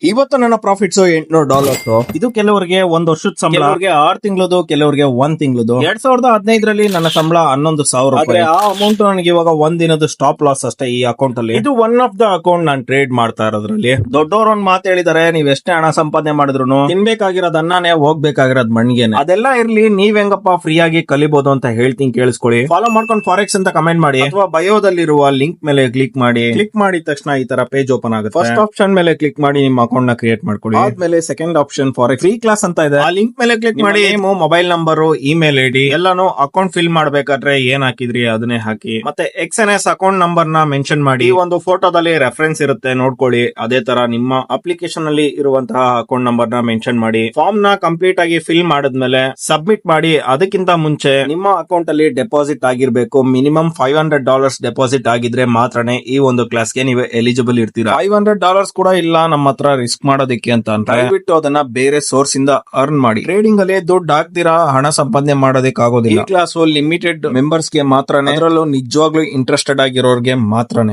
ಇವತ್ತು ನನ್ನ ಪ್ರಾಫಿಟ್ಸ್ $800. ಇದು ಕೆಲವರಿಗೆ 1 ವರ್ಷದ ಸಂಬಳ, ಕೆಲವರಿಗೆ 6 ತಿಂಗಳದು, ಕೆಲವರಿಗೆ 1 ತಿಂಗಳದು. 2015ರಲ್ಲಿ ನನ್ನ ಸಂಬಳ 11,000 ರೂಪಾಯಿ. ಆ ಅಮೌಂಟ್ ನನಗೆ ಇವಾಗ 1 ದಿನದ ಸ್ಟಾಪ್ ಲಾಸ್ ಅಷ್ಟೇ ಈ ಅಕೌಂಟ್ ಅಲ್ಲಿ. ಇದು ಒನ್ ಆಫ್ ದ ಅಕೌಂಟ್ ನಾನು ಟ್ರೇಡ್ ಮಾಡ್ತಾ ಇರೋದ್ರಲ್ಲಿ. ದೊಡ್ಡವರು ಒಂದ್ ಮಾತು ಹೇಳಿದಾರೆ, ನೀವ್ ಎಷ್ಟೇ ಹಣ ಸಂಪಾದನೆ ಮಾಡಿದ್ರು ತಿನ್ಬೇಕಾಗಿರೋದ್ ಅನ್ನನೇ, ಹೋಗ್ಬೇಕಾಗಿರೋದ್ ಮಣ್ಣಿಗೆನೆ. ಅದೆಲ್ಲ ಇರ್ಲಿ, ನೀವ್ ಹೆಂಗಪ್ಪ ಫ್ರೀ ಆಗಿ ಕಲಿಬಹುದು ಅಂತ ಹೇಳ್ತೀನಿ, ಕೇಳಿಸ್ಕೊಳ್ಳಿ. ಫಾಲೋ ಮಾಡ್ಕೊಂಡು ಫಾರೆಕ್ಸ್ ಅಂತ ಕಮೆಂಟ್ ಮಾಡಿ, ಅಥವಾ ಬಯೋದಲ್ಲಿರುವ ಲಿಂಕ್ ಮೇಲೆ ಕ್ಲಿಕ್ ಮಾಡಿ. ಕ್ಲಿಕ್ ಮಾಡಿದ ತಕ್ಷಣ ಈ ತರ ಪೇಜ್ ಓಪನ್ ಆಗುತ್ತೆ. ಫಸ್ಟ್ ಆಪ್ಷನ್ ಮೇಲೆ ಕ್ಲಿಕ್ ಮಾಡಿ ನಿಮ್ಮ ಅಕೌಂಟ್ ನ ಕ್ರಿಯೇಟ್ ಮಾಡ್ಕೊಳ್ಳಿ. ಆದ್ಮೇಲೆ second option forex free class ಅಂತ ಇದೆ, ಆ ಲಿಂಕ್ ಮೇಲೆ ಕ್ಲಿಕ್ ಮಾಡಿ. ಮೊಬೈಲ್ ನಂಬರ್, ಇಮೇಲ್ ಐಡಿ ಎಲ್ಲಾನು ಅಕೌಂಟ್ ಫಿಲ್ ಮಾಡ್ಬೇಕಾದ್ರೆ ಏನ್ ಹಾಕಿದ್ರಿ ಅದನ್ನೇ ಹಾಕಿ. ಮತ್ತೆ XNS ಅಕೌಂಟ್ ನಂಬರ್ ನ ಮೆನ್ಷನ್ ಮಾಡಿ. ಈ ಒಂದು ಫೋಟೋದಲ್ಲಿ ರೆಫರೆನ್ಸ್ ಇರುತ್ತೆ, ನೋಡ್ಕೊಳ್ಳಿ. ಅದೇ ತರ ನಿಮ್ಮ ಅಪ್ಲಿಕೇಶನ್ ಅಲ್ಲಿ ಇರುವಂತಹ ಅಕೌಂಟ್ ನಂಬರ್ ನ ಮೆನ್ಷನ್ ಮಾಡಿ. ಫಾರ್ಮ್ ನ ಕಂಪ್ಲೀಟ್ ಆಗಿ ಫಿಲ್ ಮಾಡಿದ್ಮೇಲೆ ಸಬ್ಮಿಟ್ ಮಾಡಿ. ಅದಕ್ಕಿಂತ ಮುಂಚೆ ನಿಮ್ಮ ಅಕೌಂಟ್ ಅಲ್ಲಿ ಡೆಪಾಸಿಟ್ ಆಗಿರ್ಬೇಕು. ಮಿನಿಮಮ್ $500 ಡೆಪಾಸಿಟ್ ಆಗಿದ್ರೆ ಮಾತ್ರನೇ ಈ ಒಂದು ಕ್ಲಾಸ್ಗೆ ನೀವು ಎಲಿಜಿಬಲ್ ಇರ್ತೀರಾ. $500 ಕೂಡ ಇಲ್ಲ ನಮ್ಮ ಹತ್ರ ರಿಸ್ಕ್ ಮಾಡೋದಕ್ಕೆ ಅಂತ ದಯವಿಟ್ಟು ಅದನ್ನ ಬೇರೆ ಸೋರ್ಸ್ ಇಂದ ಅರ್ನ್ ಮಾಡಿ. ಟ್ರೇಡಿಂಗ್ ಅಲ್ಲಿ ದುಡ್ಡು ಹಾಕ್ತಿರಾ, ಹಣ ಸಂಪಾದನೆ ಮಾಡೋದಕ್ಕೆ ಆಗೋದಿಲ್ಲ. ಈ ಕ್ಲಾಸ್ ಲಿಮಿಟೆಡ್ ಮೆಂಬರ್ಸ್ ಗೆ ಮಾತ್ರನೇ, ಅದರಲ್ಲೂ ನಿಜವಾಗ್ಲೂ ಇಂಟ್ರೆಸ್ಟೆಡ್ ಆಗಿರೋರ್ಗೆ ಮಾತ್ರನೇ.